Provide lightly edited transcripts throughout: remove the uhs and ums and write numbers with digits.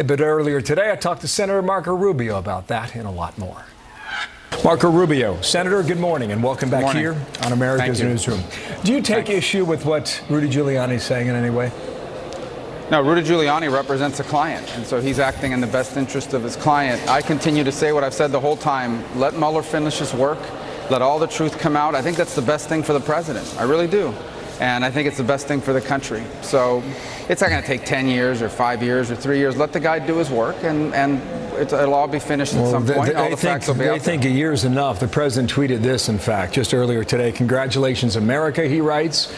But earlier today, I talked to Senator Marco Rubio about that and a lot more. Marco Rubio, Senator, good morning and welcome back here on America's Newsroom. Do you take issue with what Rudy Giuliani is saying in any way? No, Rudy Giuliani represents a client, and so he's acting in the best interest of his client. I continue to say what I've said the whole time. Let Mueller finish his work. Let all the truth come out. I think that's the best thing for the president. I really do. And I think it's the best thing for the country. So it's not going to take 10 years or 5 years or 3 years. Let the guy do his work, and it'll all be finished at some point. All the facts will be out there. They think a year is enough. The president tweeted this, in fact, just earlier today. Congratulations, America, he writes.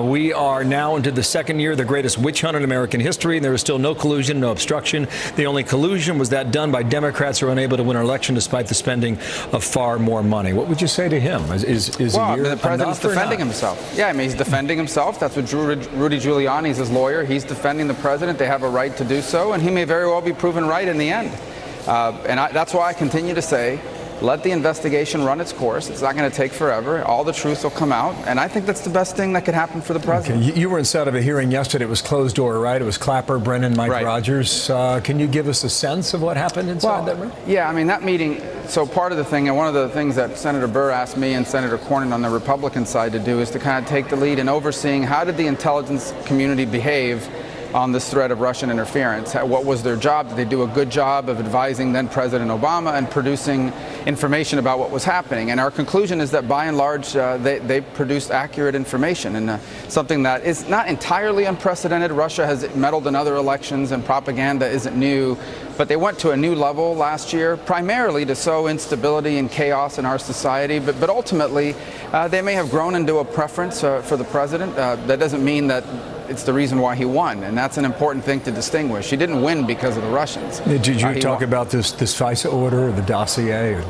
We are now into the second year of the greatest witch hunt in American history, and there is still no collusion, no obstruction. The only collusion was that done by Democrats who were unable to win an election despite the spending of far more money. What would you say to him? Is well, a year the president's defending himself. Yeah, I mean, he's defending himself. That's what Rudy Giuliani is his lawyer. He's defending the president. They have a right to do so, and he may very well be proven right in the end. That's why I continue to say, let the investigation run its course. It's not going to take forever. All the truth will come out, and I think that's the best thing that could happen for the president. Okay. You were inside of a hearing yesterday. It was closed door, right? It was Clapper, Brennan, Mike Rogers. Can you give us a sense of what happened inside that room? Yeah, I mean, that meeting, so part of the thing, and one of the things that Senator Burr asked me and Senator Cornyn on the Republican side to do is to kind of take the lead in overseeing how did the intelligence community behave on this threat of Russian interference. What was their job? Did they do a good job of advising then President Obama and producing information about what was happening? And our conclusion is that by and large, they produced accurate information, and something that is not entirely unprecedented. Russia has meddled in other elections, and propaganda isn't new, but they went to a new level last year, primarily to sow instability and chaos in our society. But ultimately, they may have grown into a preference for the president. That doesn't mean that it's the reason why he won, and that's an important thing to distinguish. He didn't win because of the Russians. Did you talk about this FISA order, or the dossier, or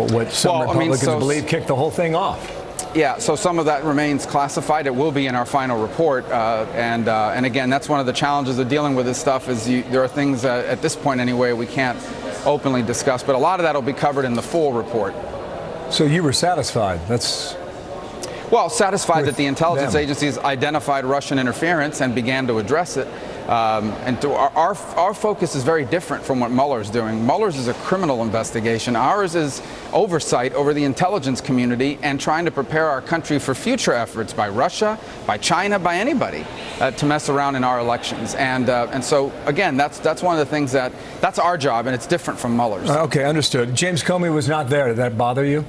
what some Republicans believe kicked the whole thing off? Yeah, so some of that remains classified. It will be in our final report, and again, that's one of the challenges of dealing with this stuff. Is there are things at this point anyway we can't openly discuss, but a lot of that will be covered in the full report. So you were satisfied? Well, satisfied that the intelligence agencies identified Russian interference and began to address it. Our focus is very different from what Mueller's doing. Mueller's is a criminal investigation. Ours is oversight over the intelligence community and trying to prepare our country for future efforts by Russia, by China, by anybody to mess around in our elections. And so, again, that's one of the things that's our job, and it's different from Mueller's. Okay, understood. James Comey was not there. Did that bother you?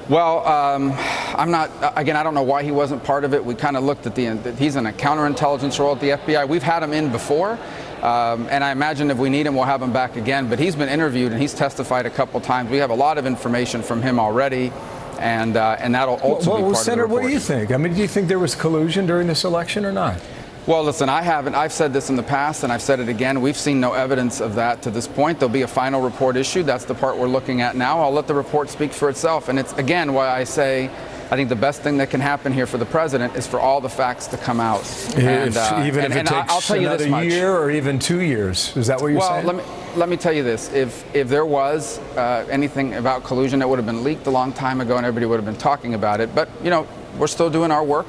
Well, I'm not, again, I don't know why he wasn't part of it. We kind of looked at he's in a counterintelligence role at the FBI. We've had him in before, and I imagine if we need him, we'll have him back again. But he's been interviewed and he's testified a couple times. We have a lot of information from him already, and that'll also be part Senator, of the report. what do you think? I mean, do you think there was collusion during this election or not? Well, listen, I've said this in the past, and I've said it again. We've seen no evidence of that to this point. There'll be a final report issued. That's the part we're looking at now. I'll let the report speak for itself. And it's, again, why I say I think the best thing that can happen here for the president is for all the facts to come out. Even if it takes another year or even 2 years. Is that what you're saying? Well, let me tell you this. If there was anything about collusion that would have been leaked a long time ago and everybody would have been talking about it. But, you know, we're still doing our work.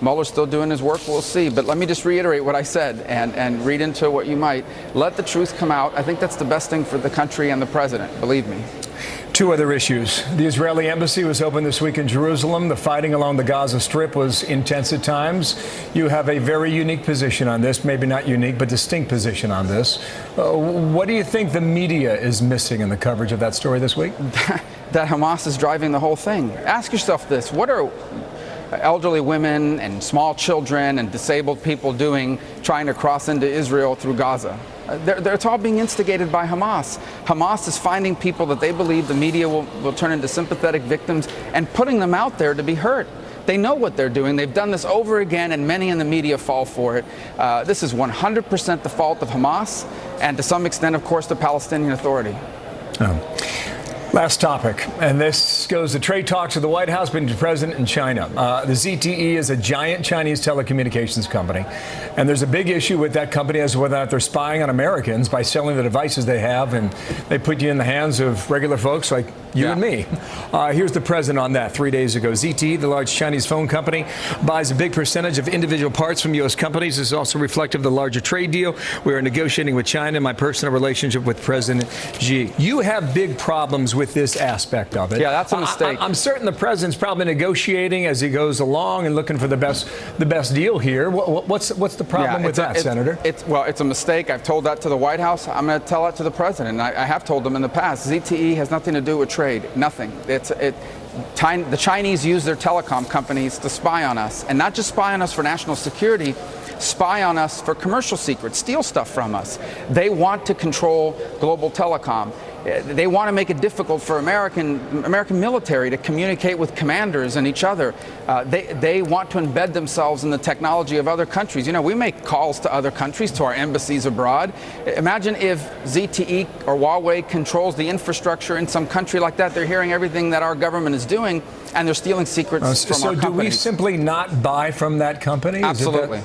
Mueller's still doing his work. We'll see. But let me just reiterate what I said and read into what you might. Let the truth come out. I think that's the best thing for the country and the president. Believe me. Two other issues. The Israeli embassy was open this week in Jerusalem. The fighting along the Gaza Strip was intense at times. You have a very unique position on this. Maybe not unique, but distinct position on this. What do you think the media is missing in the coverage of that story this week? That Hamas is driving the whole thing. Ask yourself this. What are elderly women and small children and disabled people doing trying to cross into Israel through Gaza? It's all being instigated by Hamas. Hamas is finding people that they believe the media will turn into sympathetic victims and putting them out there to be hurt. They know what they're doing. They've done this over again, and many in the media fall for it. This is 100% the fault of Hamas, and to some extent, of course, the Palestinian Authority. Last topic, and this goes to trade talks with the White House between the president and China. The ZTE is a giant Chinese telecommunications company, and there's a big issue with that company as to whether or not they're spying on Americans by selling the devices they have, and they put you in the hands of regular folks like you and me. Here's the president on that 3 days ago. ZTE, the large Chinese phone company, buys a big percentage of individual parts from U.S. companies. This is also reflective of the larger trade deal we are negotiating with China and my personal relationship with President Xi. You have big problems with this aspect of it. Yeah, that's a mistake. I'm certain the president's probably negotiating as he goes along and looking for the best deal here. What's the problem with that, Senator? It's a mistake. I've told that to the White House. I'm going to tell that to the president. I have told them in the past. ZTE has nothing to do with trade. Nothing. The Chinese use their telecom companies to spy on us, and not just spy on us for national security, spy on us for commercial secrets, steal stuff from us. They want to control global telecom. They want to make it difficult for American military to communicate with commanders and each other. They want to embed themselves in the technology of other countries. You know, we make calls to other countries, to our embassies abroad. Imagine if ZTE or Huawei controls the infrastructure in some country like that. They're hearing everything that our government is doing, and they're stealing secrets from our companies. So do we simply not buy from that company? Absolutely.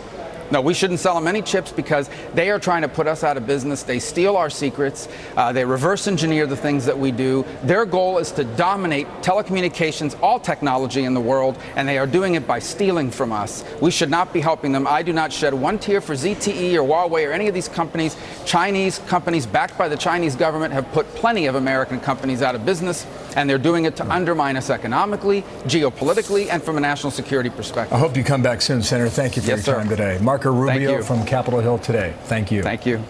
No, we shouldn't sell them any chips because they are trying to put us out of business. They steal our secrets. They reverse engineer the things that we do. Their goal is to dominate telecommunications, all technology in the world, and they are doing it by stealing from us. We should not be helping them. I do not shed one tear for ZTE or Huawei or any of these companies. Chinese companies backed by the Chinese government have put plenty of American companies out of business, and they're doing it to undermine us economically, geopolitically, and from a national security perspective. I hope you come back soon, Senator. Thank you for your time today. Marco Rubio from Capitol Hill today. Thank you. Thank you.